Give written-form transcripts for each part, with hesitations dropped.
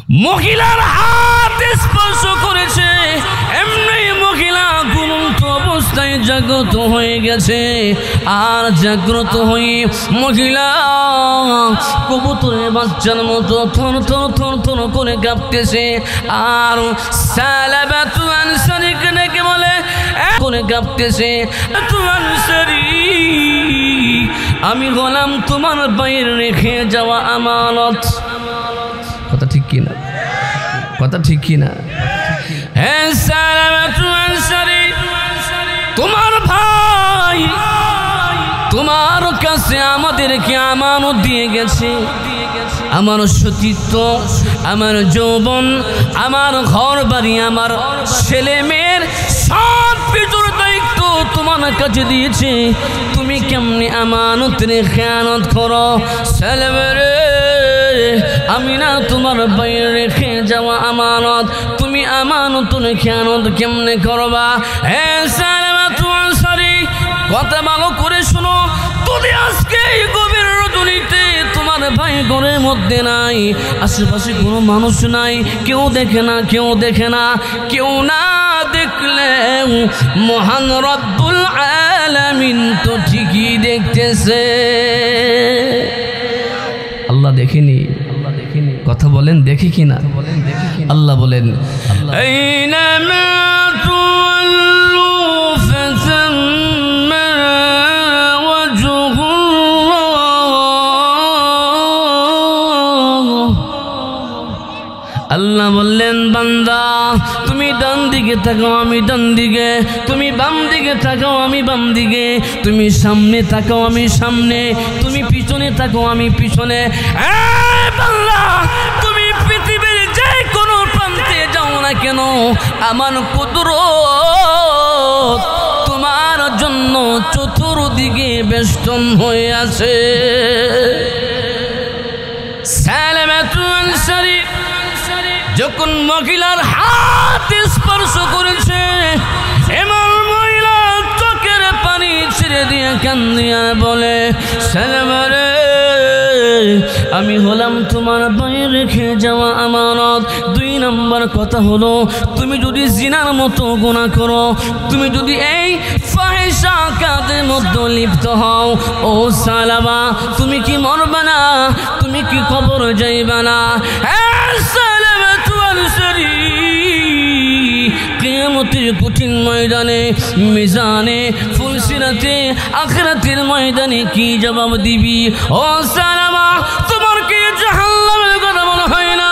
মহিলার হাত স্পর্শ করেছে, এমনি মহিলা ঘুমন্ত অবস্থায় জাগ্রত হয়ে গেছে। আর জাগ্রত হয়ে মহিলা কবুতরের বাচ্চার মতো থর থর থর থর করে কাঁপতেছে। আর সালাবাতু আনসারীকে ডেকে বলে করে কাঁপতেছে, আমি হলাম তোমার বাইরে রেখে যাওয়া আমানত। কথা ঠিক কিনা? কথা ঠিক কিনা? হ্যাঁ, সালাবাতু আনসারী তোমার ভাই তোমার কাছে আমাদেরকে আমানত দিয়ে গেছে। আমার সতীত্ব, আমার যৌবন, আমার ঘর বাড়ি, আমার ছেলে মেয়ের সব কিছুর দায়িত্ব তোমার কাছে দিয়েছে। তুমি কেমনি আমানতের খেয়ানত করো? ছেলেমেয়ে, আমি না তোমার বাইরে রেখে যাওয়া আমানত, তুমি আমানতের খেয়ানত কেমনে করবা? হ্যাঁ সালাবাতু আনসারী, কথা ভালো করে শোনো। যদি আজকে গভীর রজনীতে তোমার ভাই ঘরের মধ্যে নাই, আশেপাশে কোনো মানুষ নাই, কেউ দেখে না, কেউ দেখে না, কেউ না দেখলে মহান রব্বুল আলামিন তো ঠিকই দেখতেছে। আল্লাহ দেখেনি? কথা বলেন, দেখি কিনা? আল্লাহ বলেন, আল্লাহ বললেন, বান্দা তুমি ডান দিকে থাকো, আমি ডান দিকে, তুমি বাম দিকে থাকো, আমি বাম দিকে, তুমি সামনে থাকো, আমি সামনে, তুমি পিছনে থাকো, আমি পিছনে। বান্দা তুমি পৃথিবীর যে কোনো প্রান্তে যাও না কেন, আমার কুদরত তোমার জন্য চতুর্দিকে বেষ্টন হয়ে আছে। সালাবাতু আনসারী যখন মহিলার হাত স্পর্শ করেছে, এমন মহিলা চোখের পানি ছেড়ে দিয়ে কান্দিয়া বলে, সালামারে আমি হলাম তোমার বাইরে রেখে যাওয়া আমানত। 2 নম্বর কথা হলো, তুমি যদি জিনার মতো গুনাহ করো, তুমি যদি এই ফাহিশা কাজের মধ্যে লিপ্ত হও, ও সালামা তুমি কি মরবে না? তুমি কি কবর যাইবে না? কিয়ামতের কঠিন ময়দানে, মিজানে, ফুলসিরাতে, আখিরাতের ময়দানে কি জবাব দিবি? ও সালামা, তোমার কি জাহান্নামের কথা মনে হয় না?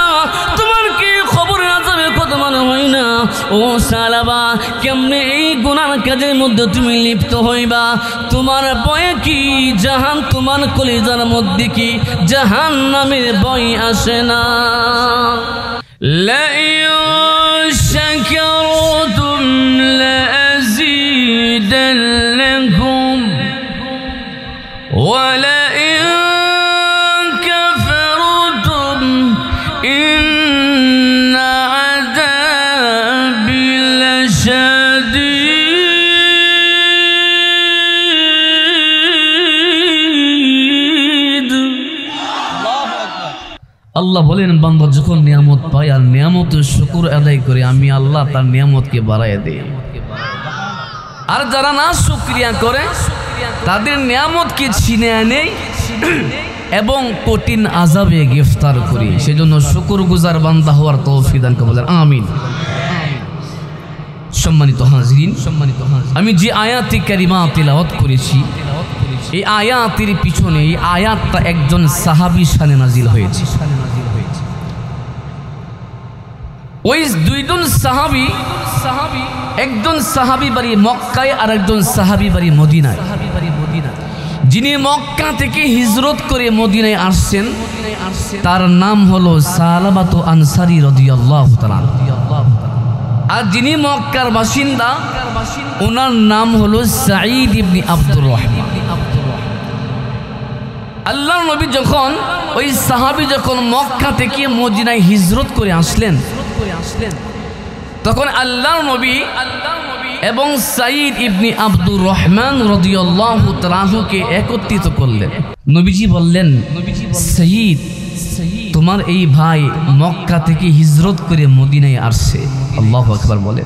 তোমার কি কবরের আযাবের কথা মনে হয় না? ও সালামা, কেমনে এই গুনার কাজের মধ্যে তুমি লিপ্ত হইবা? তোমার ভয়ে কি তোমার কলিজার মধ্যে কি জাহান্নামের ভয় আসে না? شكرتم لأزيدنكم ولئن كفرتم إن عذابي لشديد। আল্লাহ বলেন, বান্দা যখন নিয়ামত পায় আর নিয়ামতের শুকর আদায় করে, আমি আল্লাহ তার নিয়ামতকে বাড়ায় দেই। আর যারা না শুকরিয়া করে তাদের নিয়ামতকে ছিনে আনে এবং কঠিন আযাবে গ্রেফতার করি। সেজন্য শুকরগুজার বান্দা হওয়ার তৌফিক দান করুন, বলেন আমিন। সম্মানিত হাজিরিন, আমি যে আয়াতে কারিমা তিলাওয়াত করেছি, এই আয়াতের পিছনে, এই আয়াতটা একজন সাহাবী শানে নাজিল হয়েছে। ওই 2 জন সাহাবী, একজন সাহাবী বাড়ি মক্কায় আর একজন সাহাবী বাড়ি মদিনায়। যিনি মক্কা থেকে হিজরত করে মদিনায় আসছেন তার নাম হলো সালাবাতু আনসারী রাদিয়াল্লাহু তাআলা। আর যিনি মক্কার বাসিন্দা ওনার নাম হলো সাঈদ ইবনে আব্দুর রহমান। আল্লাহর নবী যখন, ওই সাহাবী যখন মক্কা থেকে মদিনায় হিজরত করে আসলেন, তখন আল্লাহর নবী এবং সাঈদ ইবনে আব্দুর রহমান রাদিয়াল্লাহু তাআলাকে একত্রিত করলেন। নবীজি বললেন, সাঈদ তোমার এই ভাই মক্কা থেকে হিজরত করে মদিনায় আসছে। আল্লাহু আকবার বলে।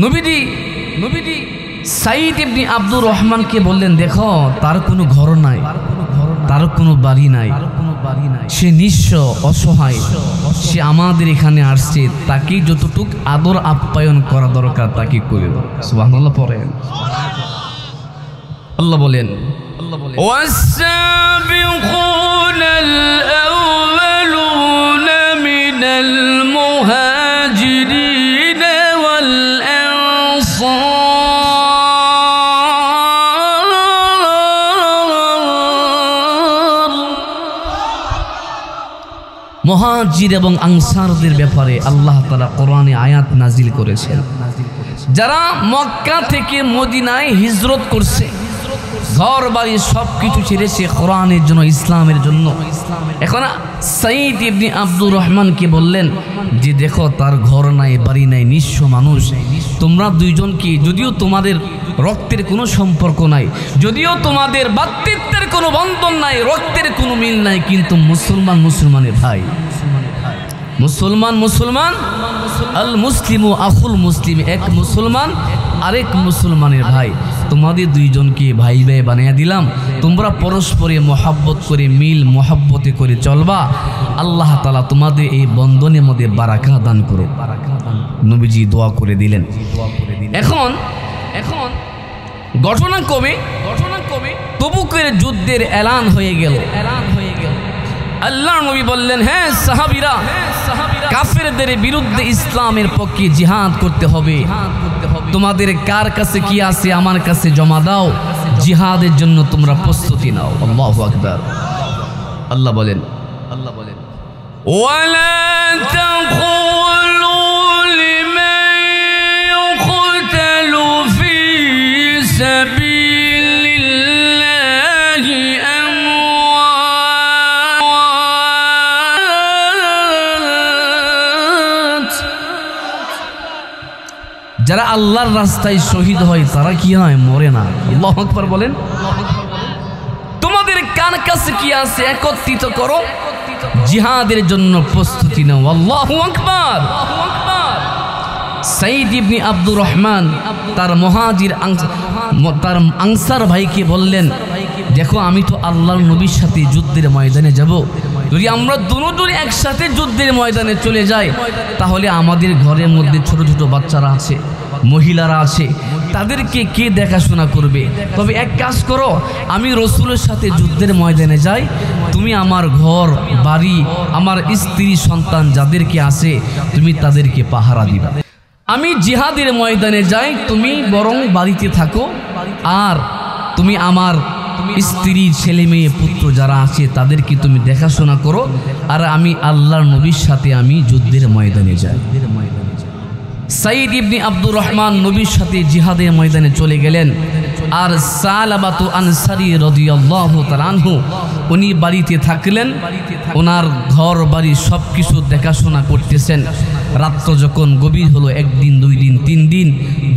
নবীজি সাইদ ইবনে আব্দুর রহমানকে বললেন, দেখো তার কোনো ঘর নাই, তার কোনো বাড়ি নাই, সে নিঃস্ব অসহায়, সে আমাদের এখানে আসছে, তাকে যতটুক আদর আপ্যায়ন করা দরকার তাকে করে দাও। সুবহানাল্লাহ পড়েন। আল্লাহ বলেন, والسابقون الأولون من المهاجرين والأنصار। মুহাজির এবং আনসারদের ব্যাপারে আল্লাহ তাআলা কোরআনে আয়াত নাজিল করেছেন। যারা মক্কা থেকে মদিনায় হিজরত করছে, ঘর বাড়ি সব কিছু ছেড়েছে কোরআনের জন্য, ইসলামের জন্য। এখন সাইদ ইবনে আব্দুর রহমানকে বললেন যে দেখো তার ঘর নাই, বাড়ি নাই, নিঃস্ব মানুষ, তোমরা দুইজনকে, যদিও তোমাদের রক্তের কোনো সম্পর্ক নাই, যদিও তোমাদের ভ্রাতৃত্বের কোনো বন্ধন নাই, রক্তের কোনো মিল নাই, কিন্তু মুসলমান মুসলমানের ভাই, মুসলমান মুসলমান, আল মুসলিমু আখুল মুসলিম, এক মুসলমান আরেক মুসলমানের ভাই, তোমাদের দুইজনকে ভাই ভাই বানিয়ে দিলাম, তোমরা পরস্পরে মহাব্বত করে মিল মহাব্বতে করে চলবা, আল্লাহ তাআলা তোমাদের এই বন্ধনের মধ্যে বারাকা দান করো। নবীজি দোয়া করে দিলেন। এখন ঘটনা কবে তবুকের যুদ্ধের এলান হয়ে গেল। আল্লাহর নবী বললেন, হ্যাঁ সাহাবীরা, কাফেরদের বিরুদ্ধে ইসলামের পক্ষে জিহাদ করতে হবে, তোমাদের কার কাছে কি আছে আমার কাছে জমা দাও, জিহাদের জন্য তোমরা প্রস্তুতি নাও। আল্লাহু আকবার। আল্লাহ বলেন ওয়ালা তাকুলু লিমান ইউকতালু ফি সাবিলিল্লাহি আমওয়াত। যারা আল্লাহর রাস্তায় শহীদ হয় তারা কি হয়? মরে না। আল্লাহু আকবার বলেন। তোমাদের কার কাছে কি আছে একত্রিত করো, জিহাদের জন্য প্রস্তুতি নাও। আল্লাহু আকবার। সাইদ ইবনে আব্দুর রহমান তার মুহাজির তার আনসার ভাইকে বললেন, দেখো আমি তো আল্লাহর নবীর সাথে যুদ্ধের ময়দানে যাব, যদি আমরা দুজন একসাথে যুদ্ধের ময়দানে চলে যাই তাহলে আমাদের ঘরের মধ্যে ছোট ছোট বাচ্চারা আছে, মহিলারা আছে, তাদেরকে কে দেখাশোনা করবে? তবে এক কাজ করো, আমি রসুলের সাথে যুদ্ধের ময়দানে যাই, তুমি আমার ঘর বাড়ি, আমার স্ত্রী সন্তান যাদেরকে আছে তুমি তাদেরকে পাহারা দিবা। আমি জিহাদের ময়দানে যাই, তুমি বরং বাড়িতে থাকো, আর তুমি আমার স্ত্রী ছেলে মেয়ে পুত্র যারা আছে তাদেরকে তুমি দেখাশোনা করো, আর আমি আল্লাহর নবীর সাথে আমি যুদ্ধের ময়দানে যাই। সাইদ ইবনে আব্দুর রহমান নবীর সাথে জিহাদের ময়দানে চলে গেলেন। আর সালাবাতু আনসারী রাদিয়াল্লাহু তাআলা আনহু উনি বাড়িতে থাকলেন, ওনার ঘর বাড়ি সব কিছু দেখাশোনা করতেছেন। রাত্র যখন গভীর হলো, একদিন দুই দিন তিন দিন,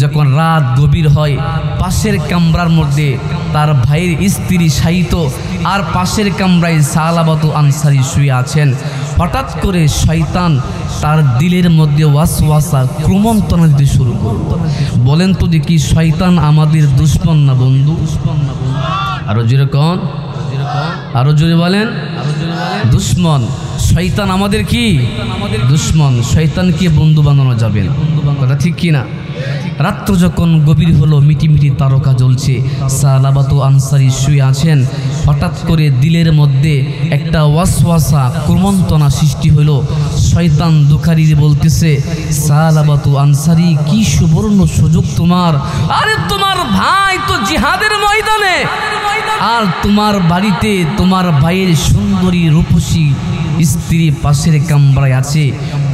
যখন রাত গভীর হয়, পাশের কামরার মধ্যে তার ভাইয়ের স্ত্রী শায়িত, আর পাশের কামরায় সালাবাতু আনসারী শুয়ে আছেন। হঠাৎ করে শয়তান তার দিলের মধ্যে ওয়াসওয়াসা ক্রমন্তনা দিতে শুরু করল। বলেন তো দেখি, শয়তান আমাদের দুশমন না বন্ধু? আরো জোরে কোন, আরো জোরে বলেন, দুশমন। শয়তান আমাদের কি? দুশমন। শয়তানকে বন্ধু বানানো যাবে না, কথা ঠিক কি না? রাত্র যখন গভীর হলো, মিটিমিটি তারকা জ্বলছে, সালাবাতু আনসারী শুয়ে আছেন। হঠাৎ করে দিলের মধ্যে একটা ওয়াসওয়াসা ক্রমন্তনা সৃষ্টি হলো। শয়তান দুখারি বলতেছে, সালাবাতু আনসারী, কি সুবর্ণ সুযোগ তোমার, আরে তোমার ভাই তো জিহাদের ময়দানে, আর তোমার বাড়িতে তোমার ভাইয়ের সুন্দরী রূপসী স্ত্রী পাশের কামরায় আছে,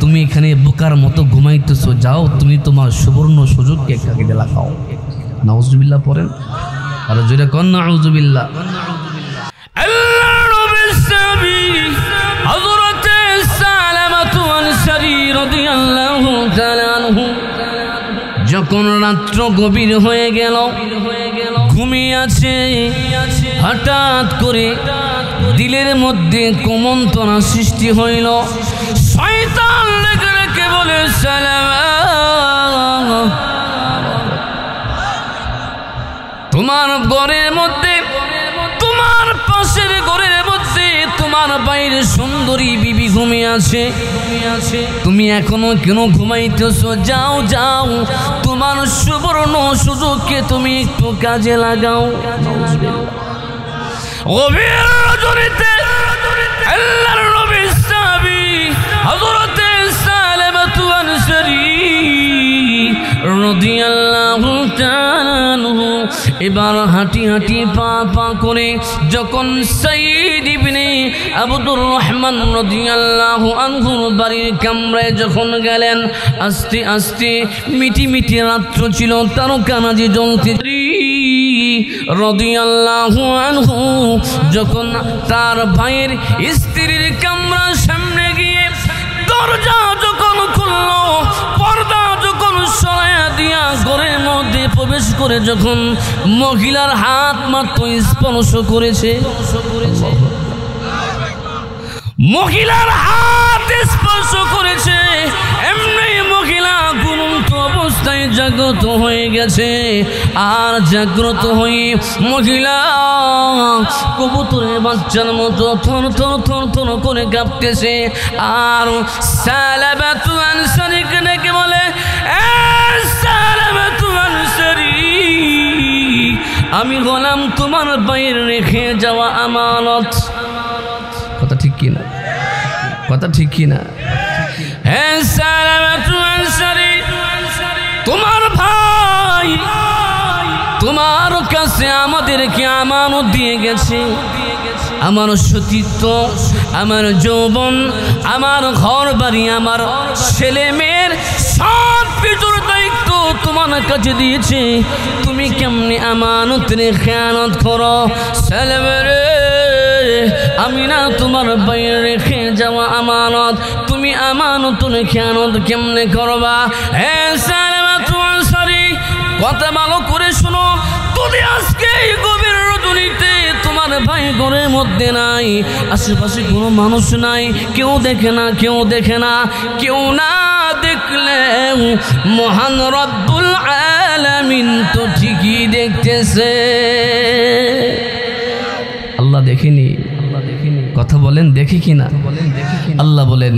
তুমি এখানে বোকার মতো ঘুমাইতেছো, যাও তুমি তোমার সুবর্ণ সুযোগকে কাকে দিলা খাও। নাউজুবিল্লাহ পড়েন, আর জোরে কোন নাউজুবিল্লাহ। আল্লাহর নবীর সাহাবী হযরত সালামাতু আনসারী রাদিয়াল্লাহু তাআলা আনহু যখন রাত্র গভীর হয়ে গেল, ঘুমিয়ে আছে, হঠাৎ করে দিলের মধ্যে কুমন্ত্রণা সৃষ্টি হইল। শয়তান লেগে রেখে বলে সালাম, তোমার ঘরের মধ্যে, তোমার পাশের ঘরের মধ্যে তোমার বাইরে সুন্দরী বিবি ঘুমিয়ে আছে, তুমি এখনো কেন ঘুমাইতেছো? যাও যাও, তোমার সুবর্ণ সুযোগকে তুমি একটু কাজে লাগাও। গভীর রজনীতে আল্লাহর নবীর সাহাবী হযরত সালামাতু আনসারী রাদিয়াল্লাহু তাআলা আনহু এবার হাঁটি হাঁটি পা পা করে যখন সাইয়্যিদ ইবনে আব্দুর রহমান রাদিয়াল্লাহু আনহুর বাড়ির কামরায় যখন গেলেন, আস্তে আস্তে মিটি মিটি রাত্র ছিল, তারকারাজি জ্বলতে রাদিয়াল্লাহু আনহু যখন তার ভাইয়ের স্ত্রীর কামরার সামনে গিয়ে দরজা যখন খুলল, পর্দা যখন সরাইয়া দিয়া ঘরের মধ্যে প্রবেশ করে যখন মহিলার হাত মাত্র স্পর্শ করেছে, মহিলার হাত স্পর্শ করেছে, এমনি মহিলা ঘুমন্ত অবস্থায় জাগ্রত হয়ে গেছে। আর জাগ্রত হয়ে মহিলা কবুতরের বাচ্চার মতো থর থর থর থর করে কাঁপতেছে। আর সালামাতু আনসারীকে ডেকে বলে, সালামাতু আনসারী, আমি গোলাম তোমার বাইরে রেখে যাওয়া আমানত। কথা ঠিক কিনা? কথা ঠিক কিনা? হ্যাঁ, সালামাতু আনসারী, তোমার ভাই তোমার কাছে আমাদেরকে আমানত দিয়ে গেছে। আমার সতীত্ব, আমার যৌবন, আমার ঘর বাড়ি, আমার ছেলে মেয়ের সব কিছুর দায়িত্ব তোমার কাছে দিয়েছে। তুমি কেমনে আমানতের খেয়ানত করো? সালামেরে, আমি না তোমার বাইরে রেখে যাওয়া আমানত, তুমি আমানতের খেয়ানত কেমনে করবা? হ্যাঁ সালামাতু আনসারী, কথা ভালো করে শোনো। যদি আজকে এই গভীর রজনীতে তোমার ভাই ঘরের মধ্যে নাই, আশেপাশে কোনো মানুষ নাই, কেউ দেখে না, কেউ দেখে না, কেউ না দেখলেও মহান রব্বুল আলামিন তো ঠিকই দেখতেছে। আল্লাহ দেখেনি? কথা বলেন, দেখে কিনা? আল্লাহ বলেন,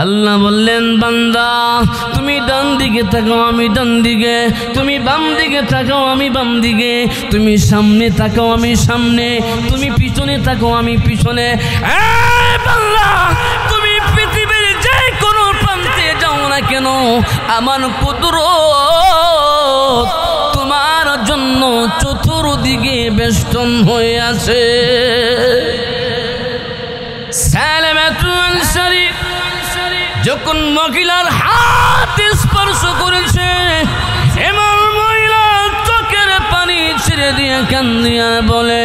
আল্লাহ বললেন, বান্দা তুমি ডান দিকে তাকাও, আমি ডান দিকে, তুমি বাম দিকে তাকাও, আমি বাম দিকে, তুমি সামনে তাকাও, আমি সামনে, তুমি পিছনে তাকাও, আমি পিছনে। বান্দা, তুমি পৃথিবীর যে কোনো প্রান্তে যাও না কেন, আমার কুদরত তোমার জন্য চতুর্দিকে বেষ্টন হয়ে আছে। সালামাতু আনসারী যখন মহিলার হাত স্পর্শ করেছে, এমন মহিলা চোখের পানি ছেড়ে দিয়ে কান্দিয়া বলে,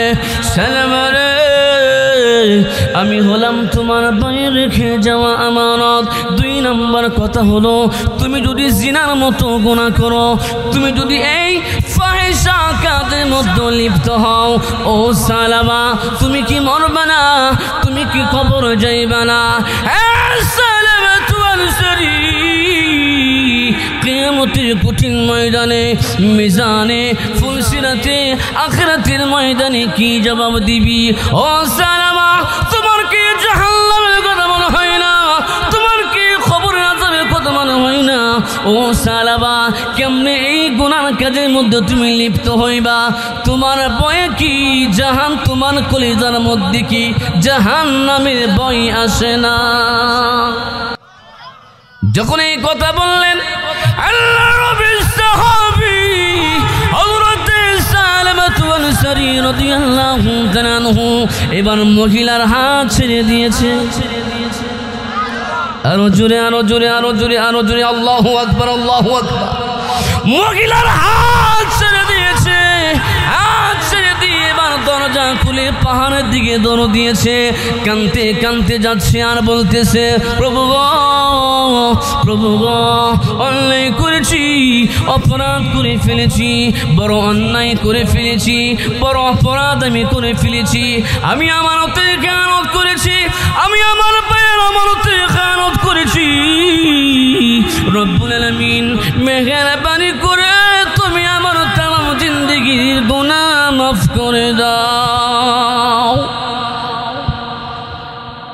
সালামারে, আমি হলাম তোমার বাইরে রেখে যাওয়া আমানত। 2 নম্বর কথা হলো, তুমি যদি জিনার মতো গুনাহ করো, তুমি যদি এই ফাহিশা কাজের মধ্যে লিপ্ত হও, ও সালামা, তুমি কি মরবা না? তুমি কি কবর যাইবা না? সালামাতু আনসারী, কিয়ামতের কঠিন ময়দানে, মিজানে, ফুলসিরাতে, আখিরাতের ময়দানে কি জবাব দিবি? ও সালামা, তোমার কি জাহান্নামের কথা মনে হয় না? তোমার কি কবরের আযাবের কথা মনে হয় না? ও সালামা, কেমনে এই গুনার কাজের মধ্যে তুমি লিপ্ত হইবা? তোমার ভয়ে কি জাহান, তোমার কলিজার মধ্যে কি জাহান্নামের ভয় আসে না? যখন এই কথা বললেন, আল্লাহর নবীর সাহাবী হযরত সালামাতু আনসারী রাদিয়াল্লাহু তাআলা আনহু এবার মহিলার হাত ছেড়ে দিয়েছে। আরো জোরে, আরো জোরে, আরো জোরে, আরো জোরে, আল্লাহু আকবার, আল্লাহু আকবার। মহিলার হাত ছেড়ে দিয়েছে। হাত ছেড়ে দিয়ে আবার দরজা খুলে পাহাড়ের দিকে দৌড় দিয়েছে। কাঁদতে কাঁদতে যাচ্ছে আর বলতেছে, প্রভু গো, প্রভু গো, অন্যায় করেছি, অপরাধ করে ফেলেছি, বড় অন্যায় করে ফেলেছি, বড় অপরাধ আমি করে ফেলেছি। আমি আমানতে খেয়ানত করেছি, আমি আমার পায়ের আমানতে খেয়ানত করেছি। রব্বুল আলামিন মেহেরবানি করে তুমি আমার তামাম জিন্দেগির গুনাহ মাফ করে দাও।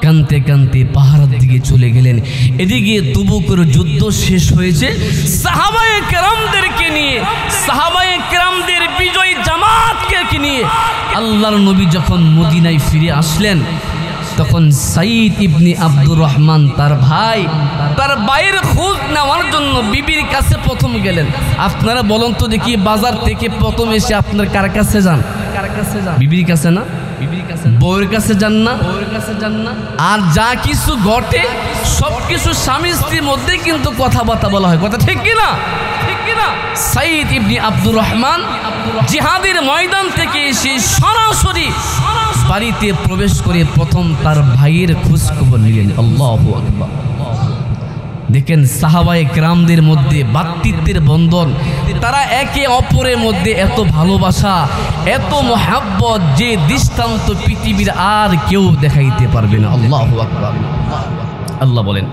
কানতে কানতে পাহাড়ের দিকে চলে গেলেন। এদিকে তবুকের যুদ্ধ শেষ হয়েছে সাহাবায়ে কেরামদেরকে নিয়ে, সাহাবায়ে কেরামদের বিজয় জামাতকে নিয়ে। আল্লাহর নবী যখন মদিনায় ফিরে আসলেন তখন সাইদ ইবনে আব্দুর রহমান তার ভাইয়ের খোঁজ নেওয়ার জন্য বিবির কাছে প্রথম গেলেন। আপনারা বলুন তো দেখি, বাজার থেকে প্রথম এসে আপনার কার কাছে যান? বিবির কাছে না? বউয়ের কাছে যান না? আর যা কিছু ঘটে সব কিছু স্বামী স্ত্রীর মধ্যে কিন্তু কথাবার্তা বলা হয়। কথা ঠিক কিনা? সাইদ ইবনে আব্দুর রহমান জিহাদের ময়দান থেকে এসে সরাসরি বাড়িতে প্রবেশ করে প্রথম তার ভাইয়ের খোঁজ খবর নিলেন। আল্লাহু আকবার। দেখেন সাহাবায়ে কেরামদের মধ্যে ভ্রাতৃত্বের বন্ধন, তারা একে অপরের মধ্যে এত ভালোবাসা, এত মহব্বত যে দৃষ্টান্ত পৃথিবীর আর কেউ দেখাইতে পারবে না। আল্লাহু আকবার। আল্লাহ বলেন,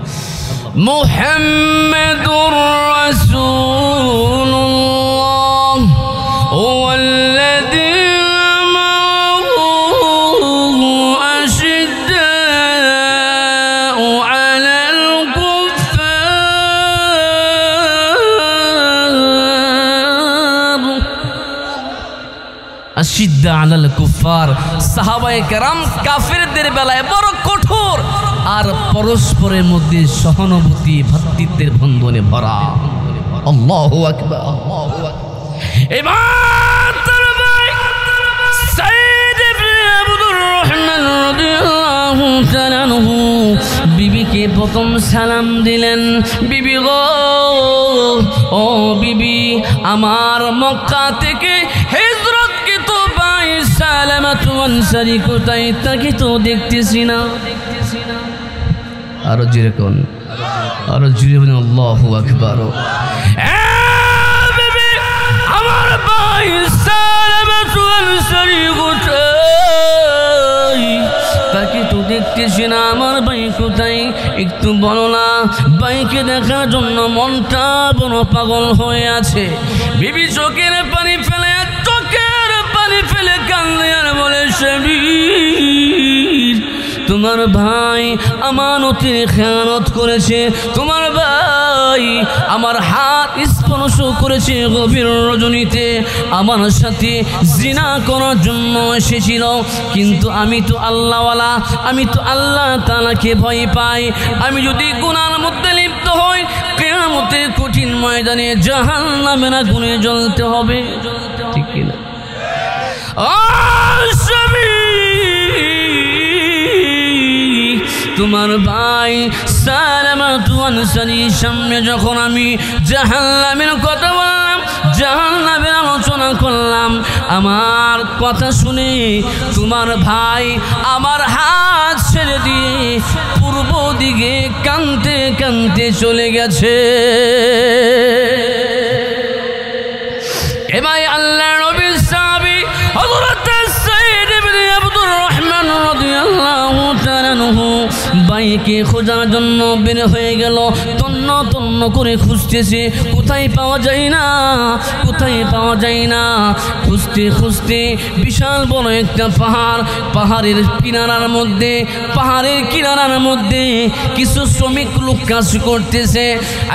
মুহাম্মাদুর রাসূলুল্লাহ ওয়াল্লাযী আশিদ্দা আলাল কুফার। সাহাবায়ে কেরাম কাফেরদের বেলায় বড় কঠোর আর পরস্পরের মধ্যে সহানুভূতি, ভ্রাতৃত্বের বন্ধনে ভরা। আল্লাহু আকবার। এবার তার ভাই সাইদ ইবনে আব্দুর রহমান রাদিয়াল্লাহু তাআলা আনহু বিবিকে প্রথম সালাম দিলেন। বিবি গো, ও বিবি, আমার মক্কা থেকে হিজরত সালামাতু আনসারী কোথায়? তাকে তো দেখতেছি না। আরো জোরে কোন, আরো জোরে বলেন আল্লাহু আকবার। আমার ভাই সালামাতু আনসারী কোথায়? তাকে তো দেখতেছি না। আমার ভাই কোথায়? একটু বলো না। ভাইকে দেখার জন্য মনটা বড় পাগল হয়ে আছে। বিবি চোখের পানি ফেলে কান্দে আর বলে, শরীর, তোমার ভাই আমানতের খেয়ানত করেছে, তোমার ভাই আমার হাত স্পর্শ করেছে গভীর রজনীতে, আমার সাথে জিনা করার জন্য এসেছিল। কিন্তু আমি তো আল্লাহওয়ালা, আমি তো আল্লাহ তাআলাকে ভয় পাই। আমি যদি গুনার মধ্যে লিপ্ত হই, কিয়ামতের কঠিন ময়দানে জাহান্নামের আগুনে জ্বলতে হবে। ঠিক কিনা? তোমার ভাই সালামাতু আনসারীর সামনে যখন আমি জাহান্নামের কথা বললাম, জাহান্নামের আলোচনা করলাম, আমার কথা শুনে তোমার ভাই আমার হাত ছেড়ে দিয়ে পূর্ব দিকে কাঁদতে কাঁদতে চলে গেছে। এবার আল্লাহর নবীর সাহাবী হযরত সাইদ ইবনে আব্দুর রহমান রাদিয়াল্লাহু তাআলা আনহু ভাইকে খোঁজার জন্য বের হয়ে গেল। তন্ন তন্ন করে খুঁজতেছে, কোথায় পাওয়া যায় না, কোথায় পাওয়া যায় না। খুঁজতে খুঁজতে বিশাল বড় একটা পাহাড়, পাহাড়ের কিনারার মধ্যে কিছু শ্রমিক লোক কাজ করতেছে।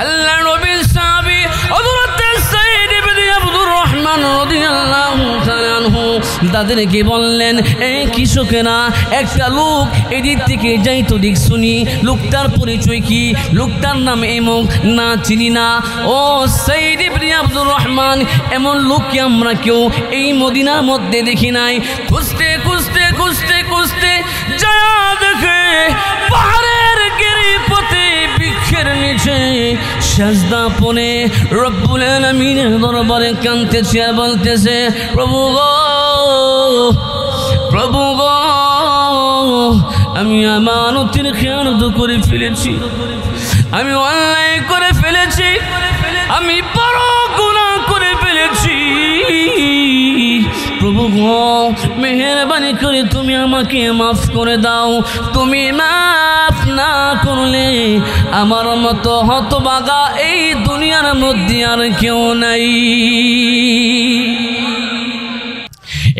আল্লাহর নবীর সাহাবী হযরত সাইদ ইবনে আব্দুর রহমান রাদিয়াল্লাহু তাআলা আনহু তাদেরকে বললেন, এই কৃষকেরা, একটা লোক এদিক থেকে যাইতো, দেখ শুনি লোকটার পরিচয় কি, লোকটার নাম এমক, না চিনি না। ও সাইদ ইবনে আব্দুর রহমান, এমন লোককে আমরা কেউ এই মদিনার মধ্যে দেখি নাই। খুঁজতে খুঁজতে খুঁজতে খুঁজতে যা দেখে পাহাড়ের গিরিপথে বৃক্ষের নিচে সাজদা পড়ে রব্বুল আলামিনের দরবারে কাঁদতেছে আর বলতেছে, প্রভু গো, প্রভু গো আমি আমানতের খেয়ানত করে ফেলেছি, আমি অন্যায় করে ফেলেছি, আমি বড় গুনাহ করে ফেলেছি। প্রভু গো মেহেরবানি করে তুমি আমাকে মাফ করে দাও। তুমি মাফ না করলে আমার মতো হতভাগা এই দুনিয়ার মধ্যে আর কেউ নাই।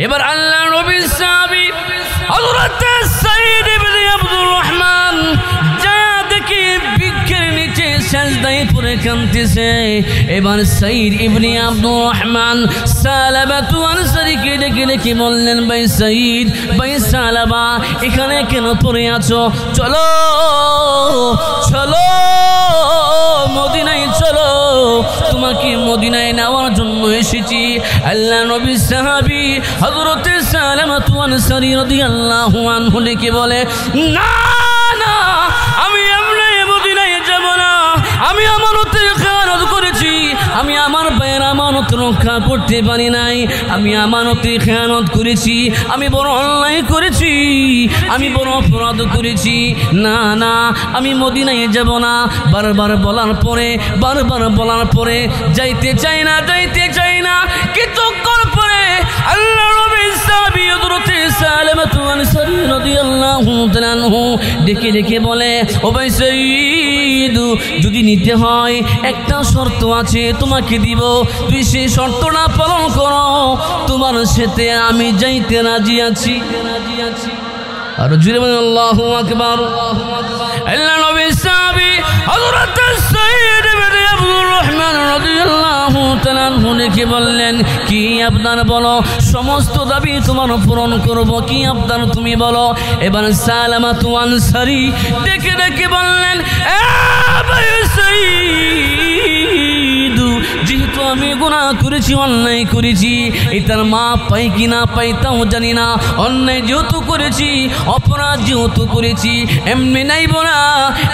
এবার আল্লাহ নবীর সাহাবী হযরত সাইদ ইবনে আব্দুর রহমান যা দেখে বৃক্ষের নিচে সিজদায় পড়ে কাঁদতেছে। এবার সাইদ ইবনে আব্দুর রহমান সালাবাতু আনসারীকে ডেকে বললেন, ভাই সাইদ, ভাই সালাবা, এখানে কেন পড়ে আছো? চলো চলো মদিনায় চলো, তোমাকে মদিনায় নেওয়ার জন্য এসেছি। আল্লাহ নবীর সাহাবী হযরত সালামাতু আনসারী রাদিয়াল্লাহু আনহু ডেকে বলে, না না, আমি এমনি মদিনায় যাব না, আমি আমানতের খেয়ানত করেছি, আমি আমার ভাইয়ের আমানত রক্ষা করতে পারি নাই, আমি আমানতের খেয়ানত করেছি, আমি বড় অন্যায় করেছি, আমি বড় অপরাধ করেছি। না না, আমি মদিনায় যাব না। বারবার বলার পরে যাইতে চাই না, যাইতে চাই না। কিছুক্ষণ পরে আল্লাহ নবীর সাহাবী হযরত সালামাতু আনসারী রাদিয়াল্লাহু তাআলা আনহু ডেকে বলে, ও ভাই সাইদ, যদি নিতে হয় একটা শর্ত আছে, তোমাকে দিব, তুই সেই শর্তটা পালন করো, তোমার সাথে আমি যাইতে রাজি আছি। আর জুড়ে বলেন আল্লাহু আকবার। আল্লাহ নবীর সাহাবী হযরত সাইদ ইবনে আব্দুর রহমান রাদিয়াল্লাহু তাআলা আনহু ডেকে বললেন, কি আবদার বলো, সমস্ত দাবি তোমার পূরণ করব, কি আবদার তুমি বলো। এবার সালামাতু আনসারী ডেকে বললেন, এ ভাই সাইদ, যেহেতু আমি গুনাহ করেছি, অন্যায় করেছি, এটার মাপ পাই কি না পাই তাও জানি না, অন্যায় যেহেতু করেছি, অপরাধ যেহেতু করেছি, এমনি নাইব না,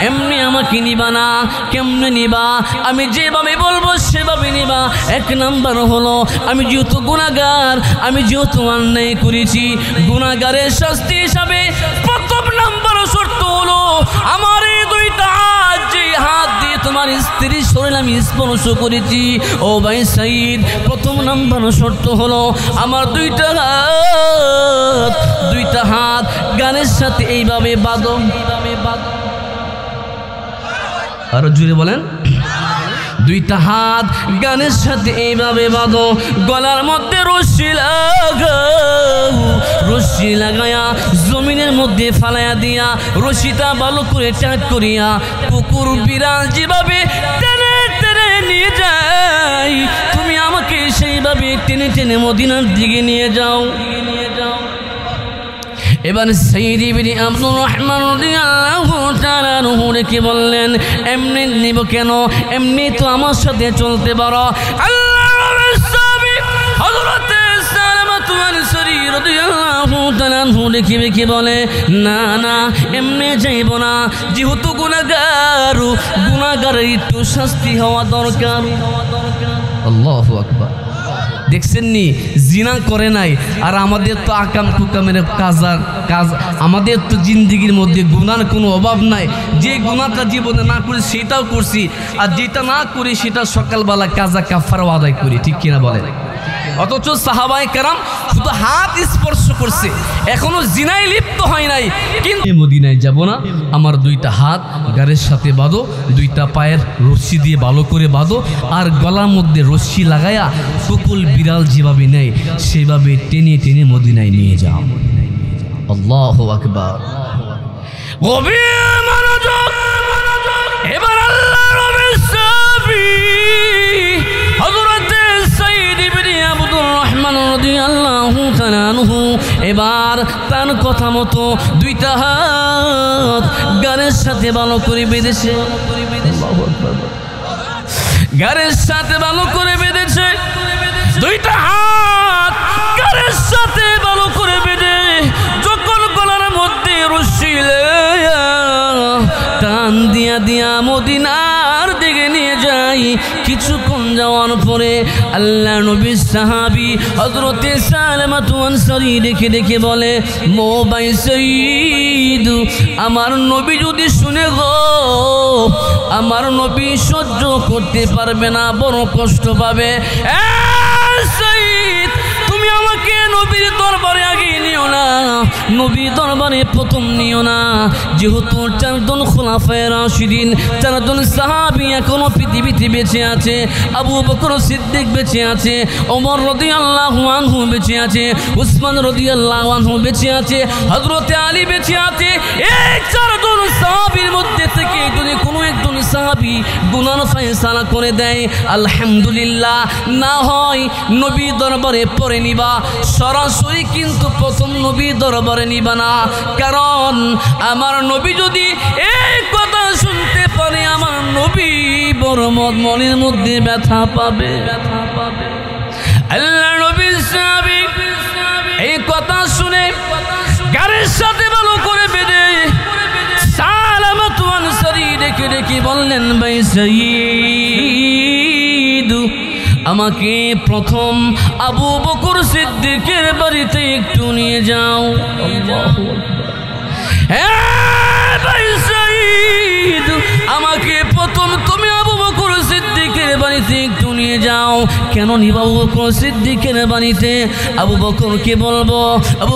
এমনি আমাকে নিবা না। কেমনে নিবা? আমি যেভাবে বলবো সেভাবে নিবা। এক নাম্বার হলো, আমি যেহেতু গুনাহগার, আমি যেহেতু অন্যায় করেছি, গুনাহগারের শাস্তি হিসাবে প্রথম নাম্বার শর্ত হলো, আমার এই দুইটা হাত, যে হাত দিয়ে তোমার স্ত্রীর শরীর আমি স্পর্শ করেছি, ও ভাই সাইদ, প্রথম নাম্বার শর্ত হলো, আমার দুইটা হাত গানের সাথে এইভাবে বাঁধো। আরো জুড়ে বলেন, দুইটা হাত গানের সাথে এইভাবে বাঁধো, গলার মধ্যে রশি লাগায়া জমিনের মধ্যে ফালাইয়া দিয়া, রশিটা ভালো করে টাইট করিয়া কুকুর বিড়াল যেভাবে টেনে টেনে নিয়ে যায়, তুমি আমাকে সেইভাবে টেনে টেনে মদিনার দিকে নিয়ে যাও। এবার সাইদ ইবনে আব্দুর রহমান রাদিয়াল্লাহু তাআলা আনহু ডেকে বললেন, এমনি নিব কেন? এমনি তো আমার সাথে চলতে পারো। আল্লাহর সাহাবী হযরত সালামাতু আনসারী রাদিয়াল্লাহু তাআলা আনহু ডেকে বলে, না না, এমনি যাইব না, যেহেতু গুনাহগার একটু শাস্তি হওয়া দরকার। আল্লাহু আকবার। দেখছেন নি, জিনা করে নাই, আর আমাদের তো আকাম কুকামের কাজ, আমাদের তো জিন্দিগির মধ্যে গুনার কোনো অভাব নাই। যে গুনাহটা জীবনে না করি সেটাও করছি, আর যেটা না করি সেটা সকালবেলা কাজা কাফারা আদায় করি, ঠিক কিনা বলেন? অথচ সাহাবায়ে কেরাম শুধু হাত স্পর্শ করছে, এখনো জিনায় লিপ্ত হয় নাই, কিন্তু মদিনায় যাব না, আমার দুইটা হাত গাড়ির সাথে বাঁধো, দুইটা পায়ের রশি দিয়ে ভালো করে বাঁধো, আর গলার মধ্যে রশি লাগায়া কুকুর বিড়াল যেভাবে নেয় সেভাবে টেনে টেনে মদিনায় নিয়ে যাও। আল্লাহু আকবার। গভীর মনোযোগ। এবার আল্লাহ নবীর সাহাবী হযরত সাইদ ইবনে আব্দুর রহমান রাদিয়াল্লাহু তাআলা আনহু এবার তার কথা মতো দুইটা হাত গানের সাথে ভালো করে বেঁধেছে। আল্লাহু আকবার। গানের সাথে ভালো করে বেঁধেছে, দুইটা হাত গানের সাথে ভালো করে বেঁধে যখন গলার মধ্যে রশি টান দিয়া উঠাইয়া দিয়া মদিনার দিকে নিয়ে যাই। কিছুক্ষণ যাওয়ার পরে আল্লাহ নবীর সাহাবী হযরতে সালামাতু আনসারী দেখে দেখে বলে, মো ভাই সঈদ, আমার নবী যদি শুনে গো, আমার নবী সহ্য করতে পারবে না, বড় কষ্ট পাবে। সঈদ, তুমি আমাকে নবীর দরবারে আগে নিও না, নবীর দরবারে প্রথম নিও না, যেহেতু 4 জন খোলাফায়ে রাশিদিন, 4 জন সাহাবী এখনো পৃথিবীতে বেঁচে আছে। আবু বকর সিদ্দিক বেঁচে আছে, ওমর রাদিয়াল্লাহু আনহু বেঁচে আছে, উসমান রাদিয়াল্লাহু আনহু বেঁচে আছে, হযরতে আলী বেঁচে আছে। এই 4 জন সাহাবীর মধ্যে থেকে যদি কোনো একজন সাহাবী গুনার ফয়সালা করে দেয়, আলহামদুলিল্লাহ, না হয় নবী দরবারে পড়ে নিবা, সরাসরি কিন্তু প্রথম নবী দরবারে নিবা না। কারণ আমার নবী যদি এই কথা শুনতে পারে, আমার নবী বড় মনের মধ্যে ব্যথা পাবে। আল্লাহ নবীর সাহাবী এই কথা শুনে গাড়ির সাথে ভালো করে বেঁধে সালামাতু আনসারী ডেকে ডেকে বললেন, ভাই সঈদ, আমাকে প্রথম আবু বকর সিদ্দিকের বাড়িতে একটু নিয়ে যাও। ভাই সঈদ, আমাকে প্রথম তুমি আবু বকর সিদ্দিকের বাড়িতে একটু নিয়ে যাও। কেন নিব আবু বকর সিদ্দিকের বাড়িতে? আবু বকরকে বলবো, আবু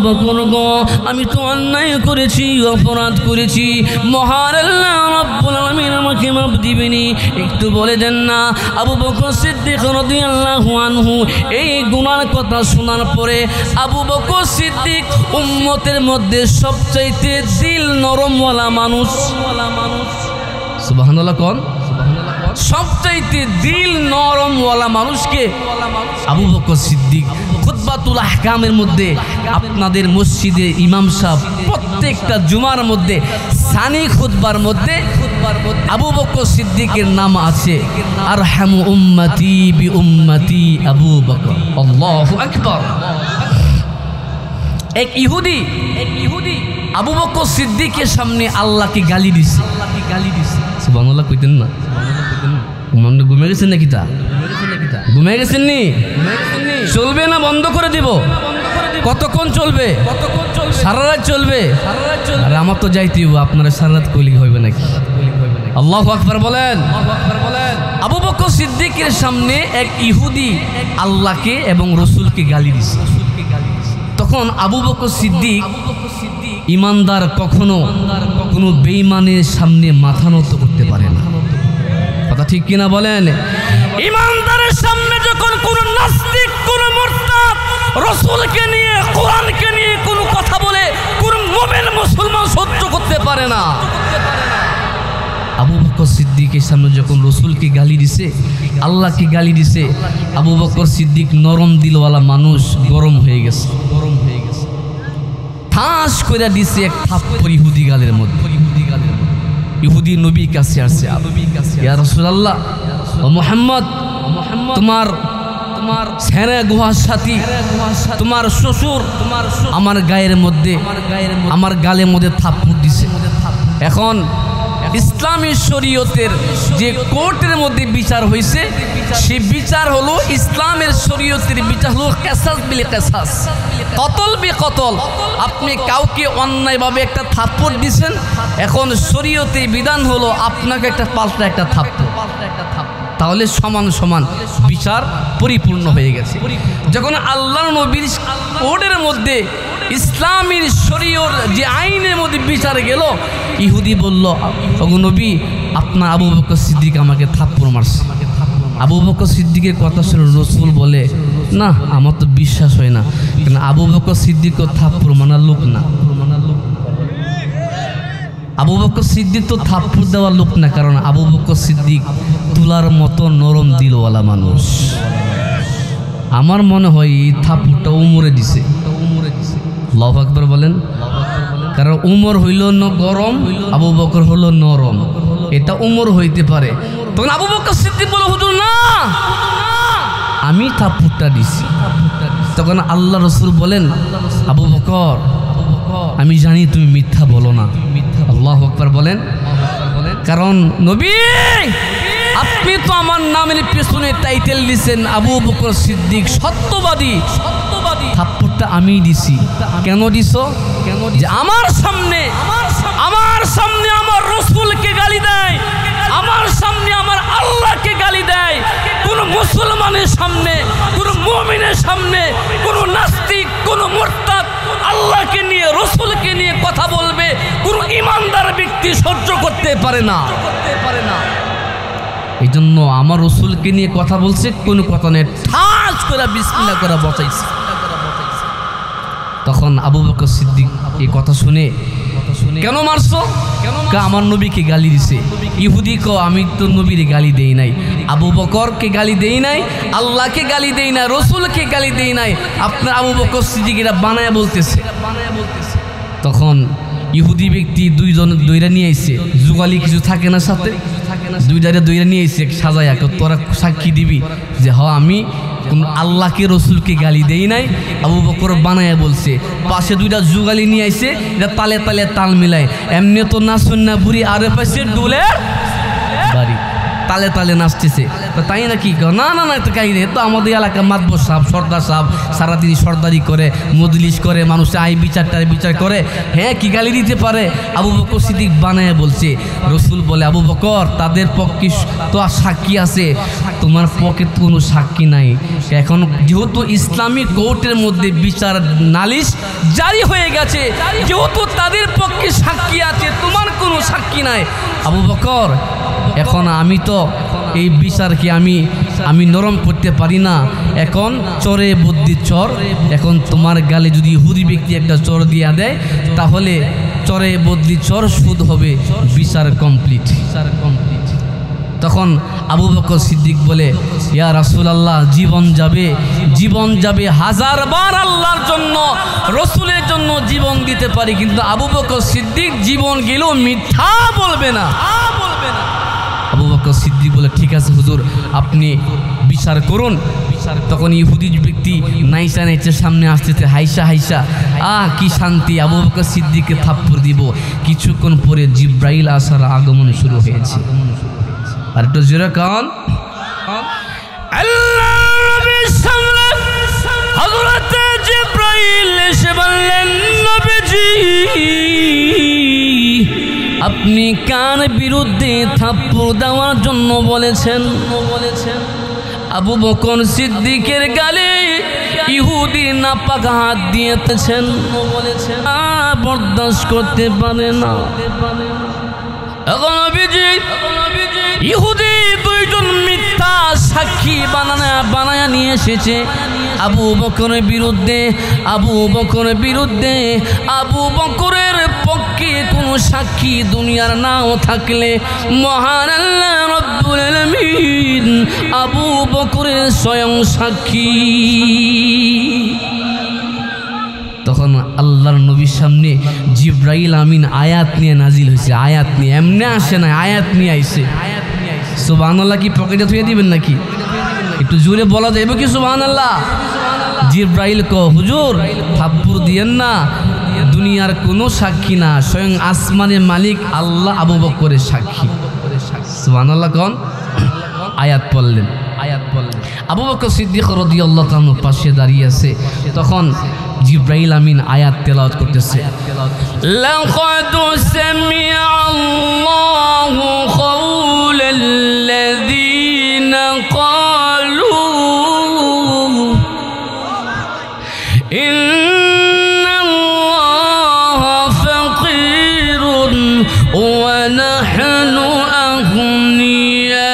বকর গো, আমি তো অন্যায় করেছি, অপরাধ করেছি, মহান আল্লাহ রাব্বুল আলামিন আমাকে মাফ দিবেনি, একটু বলে দেন না। আবু বকর সিদ্দিক রাদিয়াল্লাহু আনহু এই গুনার কথা শোনার পরে, আবু বকর সিদ্দিক উম্মতের মধ্যে সবচাইতে দিল নরমওয়ালা মানুষ। সুবহানাল্লাহ কোন? সবচাইতে দিল নরমওয়ালা মানুষকে আবু বকর সিদ্দিক। খুতবাতুল আহকামের মধ্যে আপনাদের মসজিদে ইমাম সাহেব প্রত্যেকটা জুমার মধ্যে সানি খুতবার মধ্যে আবু বকর সিদ্দিকের নাম আছে, আরহামু উম্মতি বি উম্মতি আবু বকর। আল্লাহু আকবার। এক ইহুদি আবু বকর সিদ্দিকের সামনে আল্লাহকে গালি দিছে। সুবহানাল্লাহ কইতেন না? ঘুমে গেছেন নাকি? ঘুমে গেছেন নি? চলবে না বন্ধ করে দিব? কতক্ষণ চলবে? সারা রাত চলবে? আরে আমার তো যাইতে হবে, আপনারা সারা রাত কইলে হইবে নাকি? আল্লাহু আকবার বলেন। আবু বকর সিদ্দিকের সামনে এক ইহুদি আল্লাহকে এবং রসুলকে গালি দিছে। তখন আবু বকর সিদ্দিক, ইমানদার কখনো কোনো বেঈমানের সামনে মাথা নত করতে পারে না। কথা ঠিক কিনা বলেন? ইমানদারের সামনে যখন কোনো নাস্তিক, কোনো মুরতাদ রাসূলকে নিয়ে, কোরআনকে নিয়ে কোনো কথা বলে, কোন মুমিন মুসলমান সহ্য করতে পারে না। আবু বকর সিদ্দিকের সামনে যখন রসুলকে গালি দিছে, আল্লাহকে গালি দিছে, আবু বকর সিদ্দিক নরম দিলওয়ালা মানুষ গরম হয়ে গেছে। ঠাস করে দিছে এক থাপ্পড় ইহুদি গালের মধ্যে। ইহুদি নবীর কাছে আসছে, ইয়া রাসূলুল্লাহ, ও মুহাম্মদ, তোমার ছেঁড়া গুহার সাথী, তোমার শ্বশুর আমার গায়ের মধ্যে, আমার গালের মধ্যে থাপ্পড় দিছে। এখন ইসলামী শরীয়তের যে কোর্টের মধ্যে বিচার হয়েছে, সেই বিচার হলো ইসলামের শরীয়তের বিচার হলো কিসাস বিল কিসাস, কতল বি কতল। আপনি কাউকে অন্যায়ভাবে একটা থাপ্পড় দিয়েছেন, এখন শরীয়তের বিধান হলো আপনাকে একটা পাল্টা একটা থাপ্পড়, তাহলে সমান সমান বিচার পরিপূর্ণ হয়ে গেছে। যখন আল্লাহর নবীর কোর্টের মধ্যে ইসলামের শরীয়র যে আইনের মধ্যে বিচার গেল, ইহুদি বলল, ওগো নবী, আপনার আবু বকর সিদ্দিক আমাকে থাপ্পড় মারছে। আবু বকর সিদ্দিকের কথা শুনে রসুল বলে, না, আমার তো বিশ্বাস হয় না, কারণ আবু বকর সিদ্দিকও থাপ্পড় মানার লোক না। আবু বকর সিদ্দিক তো থাপ্পড় দেওয়ার লোক না, কারণ আবু বকর সিদ্দিক তুলার মতো নরম দিলওয়ালা মানুষ। আমার মনে হয় এই থাপ্পড়টা উমরে দিছে। আল্লাহু আকবার বলেন। কারণ উমর হইল গরম, আবু বকর হলো নরম, এটা উমর হইতে পারে। তখন আবু বকর সিদ্দিক বলে, হুজুর না, আমি থাপ্পড়টা দিছি। তখন আল্লাহ রসুল বলেন, আবু বকর, আমি জানি তুমি মিথ্যা বলো না, আল্লাহু আকবার বলেন। কারণ নবী আপনি তো আমার নামের পেছনে টাইটেল দিয়েছেন আবু বকর সিদ্দিক সত্যবাদী। থাপ্পড়টা আমি দিছি। কেন দিছো? যে আমার সামনে আমার রাসূলকে গালি দেয়, আমার সামনে আমার আল্লাহকে গালি দেয়। কোন মুসলমানের সামনে, কোন মুমিনের সামনে, কোন নাস্তিক, কোন মুরতাদ আল্লাহকে নিয়ে রাসূলকে নিয়ে কথা বলবে কোন ইমানদার ব্যক্তি সহ্য করতে পারে না। এই জন্য আমার রাসূলকে নিয়ে কথা বলছে, কোনো কথা নেই, ঠাস করে বিসমিল্লাহ করে বসাইছে। তখন আবু বকর সিদ্দিক এই কথা শুনে, কেন মারছো? আমার নবীকে গালি দিছে। ইহুদি কো আমি তো নবীর গালি দেই নাই, আবু বকরকে গালি দেই নাই, আল্লাহকে গালি দেই না, রাসূলকে গালি দেই নাই, আপনার আবু বকর সিদ্দিক এটা বানায়া বলতেছে। তখন ইহুদি ব্যক্তি দুইজন দইরা নিয়ে আইছে, যুগালি কিছু থাকে না সাথে, দুইটারে দইরা নিয়ে আইছে সাজায়া, তোরা সাক্ষী দিবি যে হ আমি কোন আল্লাহকে রাসূলকে গালি দেই নাই, আবু বকর বানায়া বলছে। পাশে দুইটা যুগালি নিয়ে আইছে, এটা তালে তালে তাল মিলায়, এমনি তো নাচুন না বুড়ি আরে পাশে ডুলের বাড়ি, তালে তালে নাচতেছে। তাই নাকি? না না না, তো কাহিনী তো আমাদের এলাকা মাতবর সাহেব, সর্দার সাহেব সারাদিন সর্দারি করে, মজলিস করে, মানুষ আই বিচার করে। হ্যাঁ, কি গালি দিতে পারে? আবু বকর সিদ্দিক বানায় বলছে। রাসূল বলে, আবু বকর তাদের পক্ষে তো আর সাক্ষী আছে, তোমার পক্ষে তো কোনো সাক্ষী নাই। এখন যেহেতু ইসলামিক কোর্টের মধ্যে বিচার নালিশ জারি হয়ে গেছে, যেহেতু তাদের পক্ষে সাক্ষী আছে, তোমার কোনো সাক্ষী নাই। আবু বকর এখন আমি তো এই বিচারকে আমি নরম করতে পারি না, এখন চরে বুদ্ধি চর, এখন তোমার গালে যদি ইহুদি ব্যক্তি একটা চর দিয়া দেয় তাহলে চরে বদলি চর সুদ হবে, বিচার কমপ্লিট। তখন আবু বকর সিদ্দিক বলে, ইয়া রাসূলুল্লাহ জীবন যাবে হাজারবার আল্লাহর জন্য, রাসূলের জন্য জীবন দিতে পারি, কিন্তু আবু বকর সিদ্দিক জীবন গেলেও মিথ্যা বলবে না। আবু বকর সিদ্দিক বলে, ঠিক আছে হুজুর আপনি বিচার করুন। তখন ইহুদি ব্যক্তি নাইসা সামনে আসতেছে, হাইসা কি শান্তি, আবু বকর সিদ্দিককে থাপ্পড় দিব। কিছুক্ষণ পরে জিব্রাইল আসার আগমন শুরু হয়েছে। আর একটু জোরে কান, হযরত জিব্রাইল এসে বললেন, নবীজি আপনি কার বিরুদ্ধে থাপ্পড় দেওয়ার জন্য বলেছেন? আবু বকর সিদ্দিকের গালে ইহুদি নাপাক হাত দিয়েছেন, বরদাস্ত করতে পারে না। ইহুদি দুইজন মিথ্যা সাক্ষী বানায়া নিয়ে এসেছে আবু বকরের বিরুদ্ধে। আবু বকরের পক্ষে কোনো সাক্ষী দুনিয়ার নাও থাকলে মহান আল্লাহ রব্বুল আলামিন আবু বকরের স্বয়ং সাক্ষী। তখন আল্লাহর নবীর সামনে জিব্রাইল আমিন আয়াত নিয়ে নাজিল হয়েছে। আয়াত নিয়ে এমনি আসে না, আয়াত নিয়ে আইছে। সুবহানাল্লাহ কি পকেটে থুয়ে দিবেন নাকি? একটু জোরে বলা যাবে কি সুবহানাল্লাহ? জিব্রাইল কো হুজুর থাপ্পড় দিয়েন না, দুনিয়ার কোনো সাক্ষী না, স্বয়ং আসমানের মালিক আল্লাহ আবু বকরের সাক্ষী। সুবহানাল্লাহ কোন আয়াত পড়লেন। আবু বকর সিদ্দিক রাদিয়াল্লাহু তাআলা পাশে দাঁড়িয়ে আছে। তখন জিব্রাইল আমিন আয়াত তেলাওয়াত করতেছে, লাকাদ সামিআ আল্লাহু কাওলাল্লাযীনা ক্বালু ইন্নাল্লাহা ফাকীরুন ওয়া নাহনু আগনিয়া।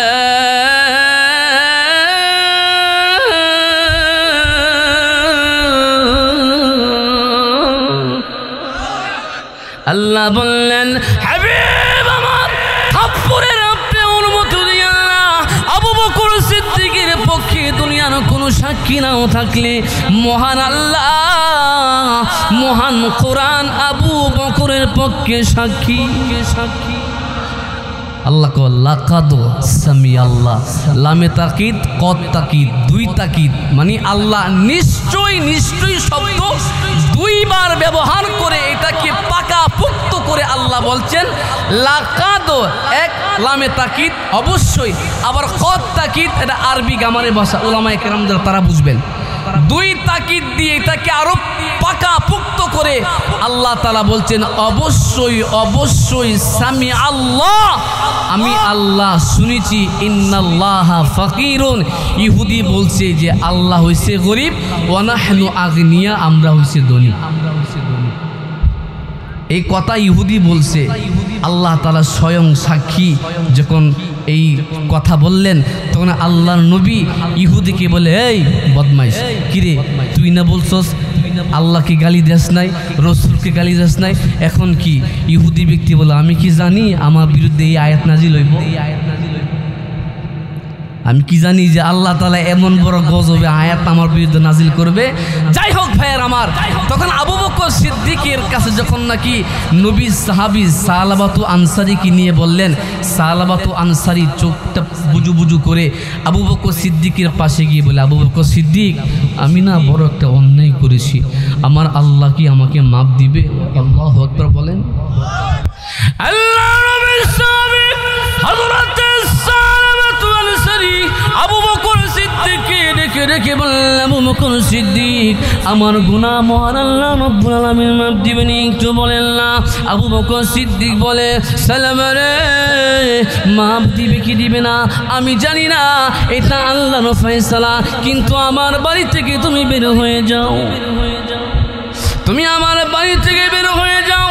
আল্লাহ বললেন, হাবিব আমার থাপ্পড়ের আপনি অনুমতি দিয়ে আবু বকর সিদ্দিকের পক্ষে দুনিয়ার কোনো সাক্ষী নাও থাকলে মহান আল্লাহ, মহান কোরআন আবু বকরের পক্ষে সাক্ষী। আল্লাহ কো লাকাদ সামিআল্লাহ, লামে তাকিদ কদ তাকিদ, দুই তাকিদ, মানে আল্লাহ নিশ্চয় নিশ্চয় শব্দ দুইবার ব্যবহার করে এটাকে পাকা পুক্ত করে আল্লাহ বলছেন লাকাদ, এক লামে তাকিদ অবশ্যই, আবার কদ তাকিদ এটা আরবি গ্রামারে ভাষা, উলামায়ে কেরামদের তারা বুঝবেন। দুই তাকিদ দিয়ে এটাকে আরো পাকা পুক্ত করে আল্লাহ তাআলা বলছেন অবশ্যই অবশ্যই সামি আল্লাহ, আমি আল্লাহ শুনেছি। ইন্নাল্লাহা ফাকিরুন, ইহুদি বলছে যে আল্লাহ হইছে গরিব, ওয়া নাহনু আগনিয়া, আমরা হইছে ধনী। এই কথা ইহুদি বলছে, আল্লাহ তাআলা স্বয়ং সাক্ষী। যখন এই কথা বললেন তখন আল্লাহর নবী ইহুদিকে বলে, এই বদমাইশ, কিরে তুই না বলছস আল্লাহকে গালি দেস নাই, রসুলকে গালি দেস নাই, এখন কি? ইহুদি ব্যক্তি বলে, আমি কি জানি আমার বিরুদ্ধে এই আয়াত নাজিল হইব? আমি কি জানি যে আল্লাহ তাআলা এমন বড় গজবে আয়াত আমার বিরুদ্ধে নাজিল করবে? যাই হোক ভাইয়ের আমার, তখন আবু বকর সিদ্দিকের কাছে যখন নাকি নবী সাহাবী সালাবাতু আনসারীকে নিয়ে বললেন, সালাবাতু আনসারী চোখটা বুজু বুজু করে আবু বকর সিদ্দিকের পাশে গিয়ে বলে, আবু বকর সিদ্দিক, আমি না বড় একটা অন্যায় করেছি, আমার আল্লাহ কি আমাকে মাফ দিবে? আল্লাহু আকবার বলেন। আল্লাহ নবী সাহাবী হযরত সালাবাতু আনসারী আবু বকর সিদ্দিককে ডেকে ডেকে বললেন, আবু বকর সিদ্দিক, আমার গুনাহ মহান আল্লাহ রাব্বুল আলামিন মাফ দিবেন, একটু বলেন না। আবু বকর সিদ্দিক বলে, সালামা রে, মাফ দিবে কি দিবে না আমি জানি না, এটা আল্লাহর ফয়সালা, কিন্তু আমার বাড়ি থেকে তুমি বের হয়ে যাও, তুমি আমার বাড়ি থেকে বের হয়ে যাও।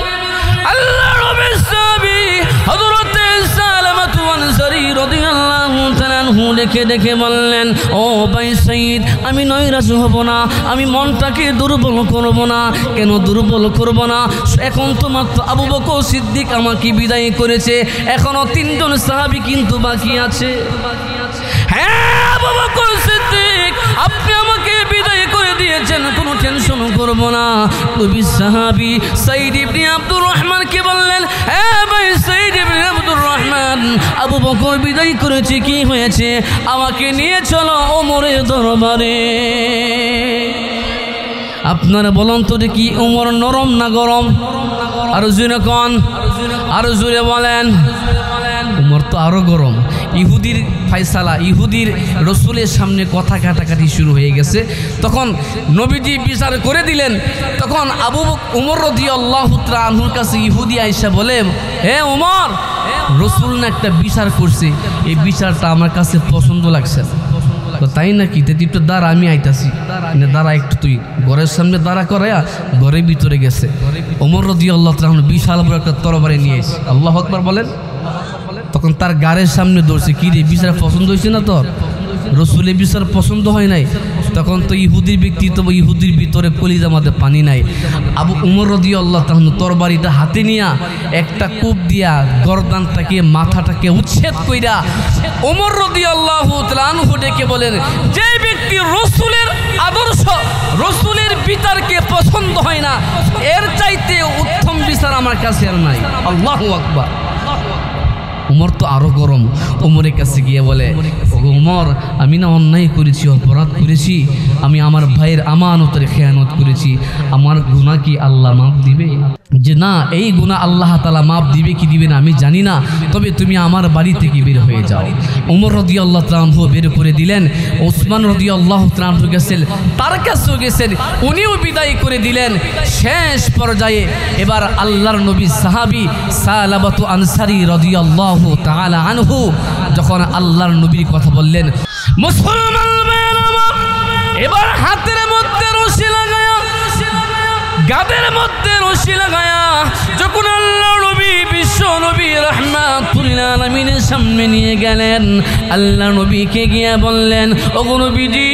আল্লাহর নবী সাহাবী হযরত সালামাতু আনসারী রাদিয়াল্লাহু তাআলা আনহু দেখে দেখে বললেন, ও ভাই সাইদ, আমি নৈরাশ হব না, আমি মনটাকে দুর্বল করব না। কেন দুর্বল করব না? এখন তো মাত্র আবু বকর সিদ্দিক আমাকে বিদায় করেছে, এখনো তিনজন সাহাবী কিন্তু বাকি আছে। হ্যাঁ আবু বকর সিদ্দিক, আপনি আমাকে বিদায় করে দিয়েছেন, কোনো টেনশন করব না। নবী সাহাবী সাইদ ইবনে আব্দুর রহমানকে বললেন, হ্যাঁ ভাই সাইদ ইবনে আব্দুর রহমান, আবু বকর বিদায় করেছে, কি হয়েছে? আমাকে নিয়ে চলো ওমরের দরবারে। আপনারা বলুন তো দেখি, ওমর নরম না গরম? আরো জোরে কোন, আরো জোরে বলেন। ওমর তো আরো গরম। ইহুদির ফায়সালা, ইহুদির রসুলের সামনে কথা কাটাকাটি শুরু হয়ে গেছে। তখন নবীজি বিচার করে দিলেন। তখন আবু উমর রাদিয়াল্লাহু তাআলা আনহুর কাছে ইহুদি আয়েশা বলে, হে উমর, রসুল না একটা বিচার করছে, এই বিচারটা আমার কাছে পছন্দ লাগছে। তাই নাকি? তুই একটু দাঁড়া, আমি আইতাছি। দাঁড়া একটু, তুই ঘরের সামনে দাঁড়া করাইয়া ঘরের ভিতরে গেছে। ওমর রাদিয়াল্লাহু তাআলা বিশাল বড় একটা তরবারি নিয়ে এসে, আল্লাহু আকবার বলেন। তখন তার গাড়ির সামনে দৌড়ছে, কি রে বিচার পছন্দ হয়েছে না তোর? রসুলের বিচার পছন্দ হয় নাই। তখন তো ইহুদির ব্যক্তি, তো ইহুদির ভিতরে কলিজা মাঝে পানি নাই। আবু উমর রাদিয়াল্লাহু তাআলা তরবারিটা হাতে নিয়া একটা কূপ দিয়া গর্দানটাকে, মাথাটাকে উচ্ছেদ কইরা ওমর রাদিয়াল্লাহু তাআলা আনহু ডেকে বলেন, যে ব্যক্তি রসুলের আদর্শ, রসুলের বিচারকে পছন্দ হয় না, এর চাইতে উত্তম বিচার আমার কাছে আর নাই। আল্লাহু আকবার। উমর তো আরো গরম। উমরের কাছে গিয়ে বলে, উমর, আমি না অন্যায় করেছি, অপরাধ করেছি, আমি আমার ভাইয়ের আমানতের খেয়ানত করেছি, আমার গুনাহ কি আল্লাহ মাফ দিবে? যে না, এই গুনাহ আল্লাহ তাআলা মাফ দিবে কি দিবে না আমি জানি না, তবে তুমি আমার বাড়ি থেকে বের হয়ে যাও। উমর রাদিয়াল্লাহু তাআলা আনহু বের করে দিলেন। ওসমান রাদিয়াল্লাহু তাআলা আনহু গেছেন, তার কাছেও গেছেন, উনিও বিদায় করে দিলেন। শেষ পর্যায়ে এবার আল্লাহর নবী সাহাবী সালাবাতু আনসারী রাদিয়াল্লাহু তাআলা আনহু যখন আল্লাহর নবীর কথা বললেন, মুসলমান ভাইরা আমার, এবার হাতের মধ্যে রশি লাগায়া, গাদের মধ্যে রশি লাগায়া যখন আল্লাহর নবী, বিশ্ব নবী রাহমাতুল আলামিনের সামনে নিয়ে গেলেন, আল্লাহ নবীকে গিয়ে বললেন, ওগো নবীজি,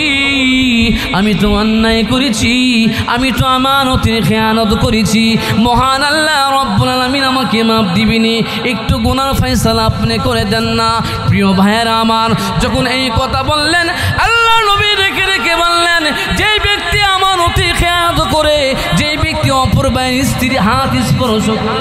আমি তো অন্যায় করেছি, আমি তো আমানতের খেয়ানত করেছি, মহান আল্লাহ রব্বুল আলামিন আমাকে মাফ দিবেনি, একটু গুনার ফয়সালা আপনি করে দেন না। প্রিয় ভাইয়েরা আমার, যখন এই কথা বললেন, আল্লাহ নবী রেখে রেখে বললেন, যে ব্যক্তি আমানতের খেয়ানত করে, যে ব্যক্তি অপর ভাইয়ের স্ত্রীর হাত স্পর্শ করে,